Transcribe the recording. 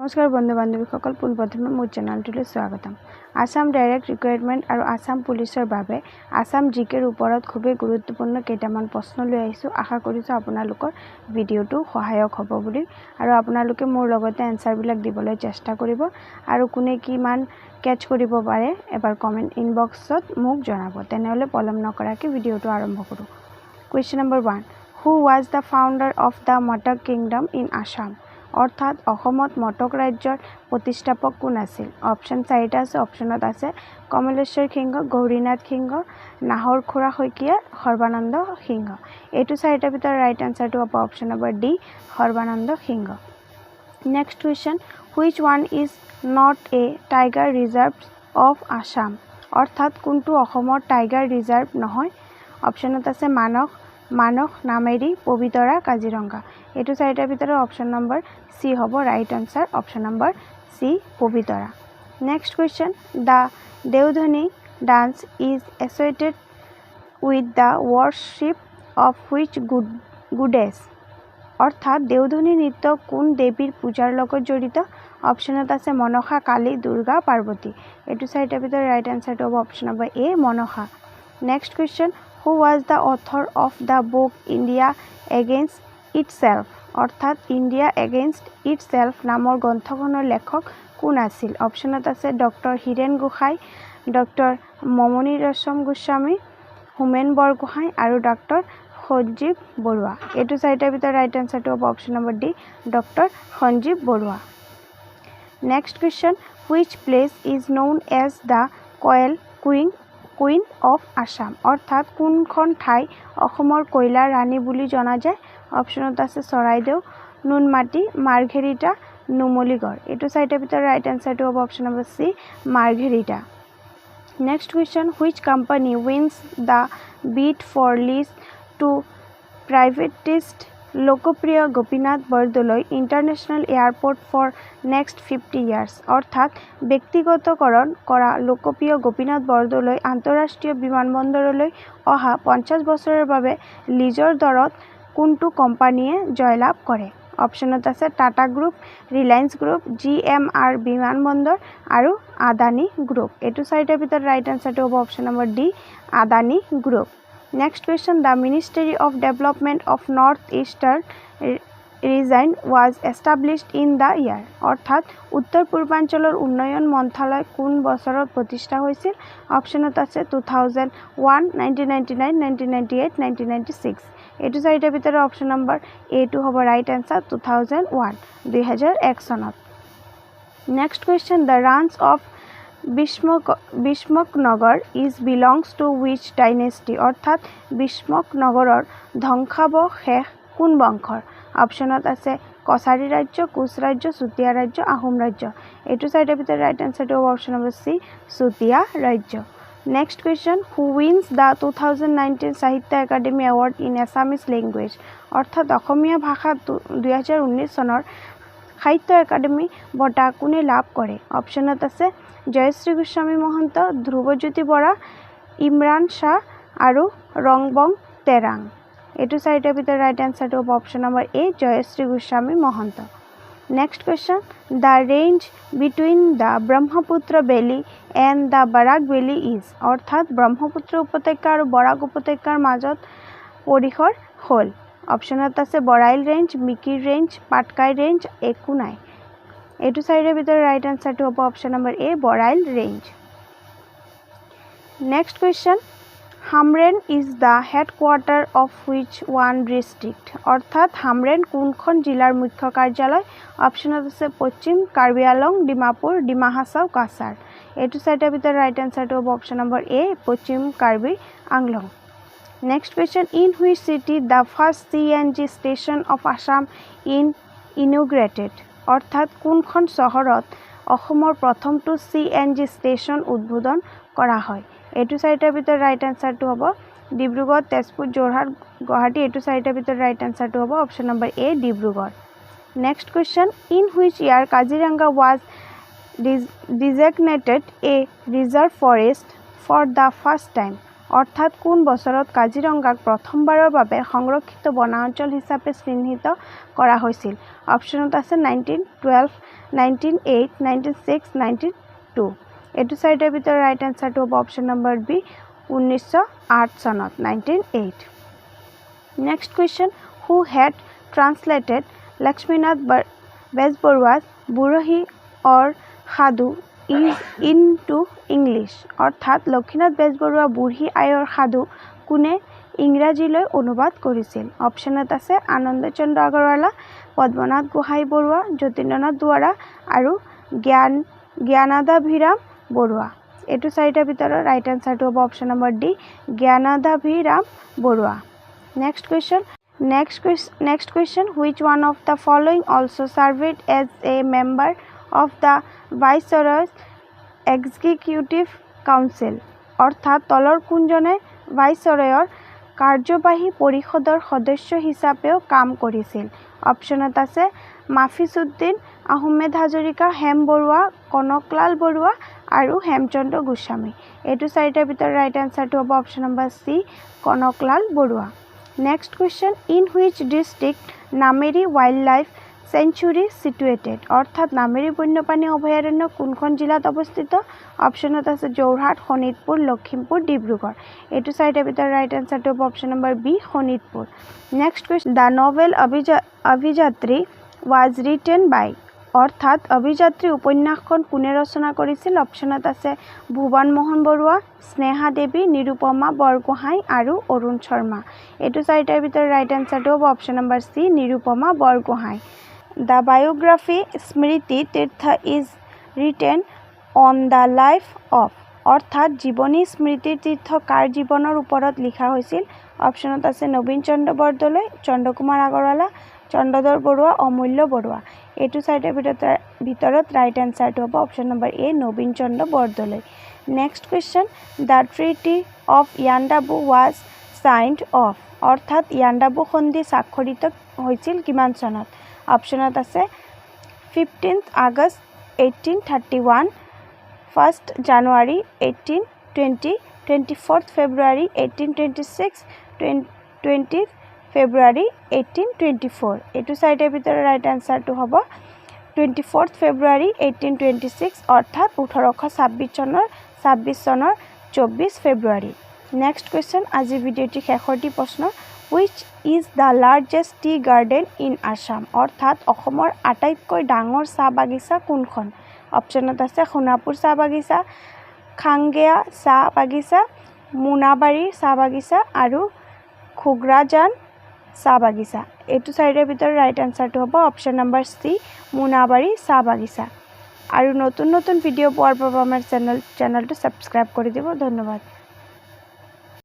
নমস্কাৰ বন্ধু বান্ধৱীসকল, পোনপ্ৰথমে মোৰ চেনেলটোলৈ স্বাগতম। আসাম ডাইৰেক্ট ৰিকুৱাৰমেণ্ট আৰু আসাম পুলিচৰ বাবে আসাম জিকেৰ ওপৰত খুবেই গুৰুত্বপূৰ্ণ কেইটামান প্ৰশ্ন লৈ আহিছোঁ। আশা কৰিছোঁ আপোনালোকৰ ভিডিঅ'টো সহায়ক হ'ব বুলি, আৰু আপোনালোকে মোৰ লগতে এনচাৰবিলাক দিবলৈ চেষ্টা কৰিব, আৰু কোনে কিমান কেটচ কৰিব পাৰে এবাৰ কমেণ্ট ইনবক্সত মোক জনাব। তেনেহ'লে পলম নকৰাকৈ ভিডিঅ'টো আৰম্ভ কৰোঁ। Question number 1, who was the founder of the Matak kingdom in Assam? অৰ্থাৎ অসমত মটক ৰাজ্যৰ প্ৰতিষ্ঠাপক কোন আছিল? অপশ্যন 4টা আছে। অপশ্যনত আছে কমলেশ্বৰ সিংহ, গৌৰীনাথ সিংহ, নাহৰ খুৰা শইকীয়া, সৰ্বানন্দ সিংহ। এইটো 4টাৰ ভিতৰত ৰাইট এনচাৰটো হ'ব option number D, Sarbananda Singha. Next question, which one is not a tiger reserve of Assam? অৰ্থাৎ কোনটো অসমৰ টাইগাৰ ৰিজাৰ্ভ নহয়? অপশ্যনত আছে মানস, নামেৰি, পবিতৰা, কাজিৰঙা। এইটো 4টাৰ ভিতৰত অপশ্যন নম্বৰ চি হ'ব right answer, option number C, Pobitora. Next question, the Deodhani dance is associated with the worship of which goddess? অৰ্থাৎ দেওধনী নৃত্য কোন দেৱীৰ পূজাৰ লগত জড়িত? অপশ্যনত আছে মনসা, কালী, দুৰ্গা, পাৰ্বতী। এইটো 4টাৰ ভিতৰত ৰাইট আনচাৰটো হ'ব option number A, Manasa. Next question, who was the author of the book India against itself? অৰ্থাৎ ইণ্ডিয়া এগেইনষ্ট ইটছেল্ফ নামৰ গ্ৰন্থখনৰ লেখক কোন আছিল? অপশ্যনত আছে ডক্টৰ হীৰেণ গোহাঁই, ডক্টৰ মমনি ৰয়ছম গোস্বামী, হোমেন বৰগোহাঁই আৰু ডক্টৰ সঞ্জীৱ বৰুৱা। এইটো 4টাৰ ভিতৰত ৰাইট এনচাৰটো হ'ব option number D, doctor Sanjib Baruah. Next question, which place is known as the coal queen of Assam? অৰ্থাৎ কোনখন ঠাই অসমৰ কয়লাৰ ৰাণী বুলি জনা যায়? অপশ্যনত আছে চৰাইদেউ, নুনমাটি, মাৰ্ঘেৰিটা, নুমলীগড়। এইটো 4টাৰ ভিতৰত ৰাইট এনচাৰটো হ'ব option number C, Margherita. Next question, which company wins the bid for lease to privatise Lokpriya Gopinath Bordoloi international airport for next 50 years? অৰ্থাৎ ব্যক্তিগতকৰণ কৰা লোকপ্ৰিয় গোপীনাথ বৰদলৈ আন্তঃৰাষ্ট্ৰীয় বিমানবন্দৰলৈ অহা 50 বছৰৰ বাবে লিজৰ দৰত কোনটো কোম্পানীয়ে জয়লাভ কৰে? অপশ্যনত আছে Tata group, Reliance group, GMR বিমানবন্দৰ আৰু আদানী গ্ৰুপ। এইটো 4টাৰ ভিতৰত ৰাইট এনচাৰটো হ'ব option number D, Adani group. Next question, the ministry of development of north eastern region was established in the year? অৰ্থাৎ উত্তৰ পূৰ্বাঞ্চলৰ উন্নয়ন মন্ত্ৰালয় কোন বছৰত প্ৰতিষ্ঠা হৈছিল? অপশ্যনত আছে 2001, 1999, 1998, 1996। এইটো 4টাৰ ভিতৰত অপশ্যন নম্বৰ এটো হ'ব ৰাইট এনচাৰ, 2001, 2001 চনত। Next question, the ruins of Bhismaknagar is belongs to which dynasty? অৰ্থাৎ বিস্মকনগৰৰ ধ্বংসাৱশেষ কোন বংশৰ? অপশ্যনত আছে কছাৰী ৰাজ্য, কোচ ৰাজ্য, চুতীয়া ৰাজ্য, আহোম ৰাজ্য। এইটো 4টাৰ ভিতৰত ৰাইট এনচাৰটো হ'ব অপশ্যন নম্বৰ চি, চুতীয়া ৰাজ্য। Next question, who wins the 2019 Sahitya Akademi award in Assamese language? অৰ্থাৎ অসমীয়া ভাষাত 2019 চনৰ সাহিত্য একাডেমী বঁটা কোনে লাভ কৰে? অপশ্যনত আছে জয়শ্ৰী গোস্বামী মহন্ত, ধ্ৰুৱজ্যোতি বৰা, ইমৰান শ্বাহ আৰু ৰংবং তেৰাং। এইটো 4টাৰ ভিতৰত ৰাইট এনচাৰটো হ'ব option number A, Jayashree Goswami Mahanta. Next question, the range between the Brahmaputra valley and the Barak valley is? অৰ্থাৎ ব্ৰহ্মপুত্ৰ উপত্যকা আৰু বৰাক উপত্যকাৰ মাজত পৰিসৰ হ'ল? অপশ্যনত আছে Barail range, Mikir range, Patkai range, একো নাই। এইটো 4টাৰ ভিতৰত ৰাইট এনচাৰটো হ'ব option number A, Barail range. Next question, Hamren is the headquarter of which one district? অৰ্থাৎ হামৰেন কোনখন জিলাৰ মুখ্য কাৰ্যালয়? অপশ্যনত আছে পশ্চিম কাৰ্বি আংলং, ডিমাপুৰ, ডিমা হাছাও, কাছাৰ। এইটো 4টাৰ ভিতৰত ৰাইট এনচাৰটো হ'ব option number A, Paschim Karbi Anglong. Next question, in which city the first CNG station of Assam inaugurated? অৰ্থাৎ কোনখন চহৰত অসমৰ প্ৰথমটো CNG ষ্টেচন উদ্বোধন কৰা হয়? এইটো 4টাৰ ভিতৰত ৰাইট এনচাৰটো হ'ব ডিব্ৰুগড়, তেজপুৰ, যোৰহাট, গুৱাহাটী। এইটো 4টাৰ ভিতৰত ৰাইট এনচাৰটো হ'ব option number A, Dibrugarh. Next question, in which year Kaziranga was designated a reserve forest for the first time? অৰ্থাৎ কোন বছৰত কাজিৰঙাক প্ৰথমবাৰৰ বাবে সংৰক্ষিত বনাঞ্চল হিচাপে চিহ্নিত কৰা হৈছিল অপশ্যনত আছে 1912 1908 1906 1902 এইটো চাৰিটাৰ ভিতৰত ৰাইট আনসাৰটো হ'ব অপশ্যন নম্বৰ বি 1908 চনত 1908 next question who had translated Lakshminath Bezbaroa's Burhi Aair Sadhu is into English অৰ্থাৎ লক্ষ্মীনাথ বেজবৰুৱা বুঢ়ী আইৰ সাধু কোনে ইংৰাজীলৈ অনুবাদ কৰিছিল অপশ্যনত আছে আনন্দচন্দ্ৰ আগৰৱালা পদ্মনাথ গোহাঁই বৰুৱা যতীন্দ্ৰনাথ দুৱৰা আৰু জ্ঞানাদাভিৰাম বৰুৱা এইটো চাৰিটাৰ ভিতৰত ৰাইট আনসাৰটো হ'ব option number D Gyanadabhiram Barua Next question which one of the following also served as a member of the Viceroy's Executive Council অৰ্থাৎ তলৰ কোনজনে ভাইসৰয়ৰ কাৰ্যবাহী পৰিষদৰ সদস্য হিচাপেও কাম কৰিছিল অপশ্যনত আছে মাফিজউদ্দিন আহমেদ হাজৰিকা হেম বৰুৱা কনকলাল বৰুৱা আৰু হেমচন্দ্ৰ গোস্বামী এইটো চাৰিটাৰ ভিতৰত ৰাইট আনসাৰটো হ'ব option number C Kanaklal Barua Next question in which district Nameri Wildlife Sanctuary situated অৰ্থাৎ নামেৰী বন্যপ্ৰাণী অভয়াৰণ্য কোনখন জিলাত অৱস্থিত অপশ্যনত আছে যোৰহাট শোণিতপুৰ লখিমপুৰ ডিব্ৰুগড় এইটো চাৰিটাৰ ভিতৰত ৰাইট আনসাৰটো হ'ব option number B Sonitpur next question the novel Abhijatri was written by অৰ্থাৎ অভিযাত্ৰী উপন্যাসখন কোনে ৰচনা কৰিছিল অপশ্যনত আছে ভুৱন মোহন বৰুৱা স্নেহা দেৱী নিৰুপমা বৰগোহাঁই আৰু অৰুণ শৰ্মা এইটো চাৰিটাৰ ভিতৰত ৰাইট আনসাৰটো হ'ব option number C Nirupama Borgohain the biography Smriti Tirtha is written on the life of অৰ্থাৎ জীৱনী স্মৃতি তীৰ্থ কাৰ জীৱনৰ ওপৰত লিখা হৈছিল অপশ্যনত আছে নবীন চন্দ্ৰ বৰদলৈ চন্দ্ৰকুমাৰ আগৰৱালা চন্দ্ৰধৰ বৰুৱা অমূল্য বৰুৱা এইটো চাৰিটাৰ ভিতৰত ৰাইট আনসাৰটো হ'ব option number A Nabin Chandra Bordoloi next question the treaty of Yandabo was child of অৰ্থাৎ ইয়াণ্ডাবু সন্ধি স্বাক্ষৰিত হৈছিল কিমান চনত অপশ্যনত আছে 15th আগষ্ট 1831 1st জানুৱাৰী 1820 24th ফেব্ৰুৱাৰী 1826 20th ফেব্ৰুৱাৰী 1824 এইটো চাৰিটাৰ ভিতৰত ৰাইট আনসাৰটো হ'ব 24th ফেব্ৰুৱাৰী 1826 অৰ্থাৎ 1826 চনৰ 24 ফেব্ৰুৱাৰী নেক্সট কুৱেশ্যন আজি ভিডিঅ'টি শেষৰটি প্ৰশ্ন which is the largest tea garden in Assam অৰ্থাৎ অসমৰ আটাইতকৈ ডাঙৰ চাহ বাগিচা কোনখন অপশ্যনত আছে সোণাপুৰ চাহ বাগিচা খাংগেয়া চাহ বাগিচা মুনাবাৰী চাহ বাগিচা আৰু খুগ্ৰাজান চাহ বাগিচা এইটো চাৰিটাৰ ভিতৰত ৰাইট আনসাৰটো হ'ব অপশ্যন নম্বৰ সি মুনাবাৰী চাহ বাগিচা আৰু নতুন ভিডিঅ' পোৱাৰ বাবে আমাৰ চেনেলটো ছাবস্ক্ৰাইব কৰি দিব ধন্যবাদ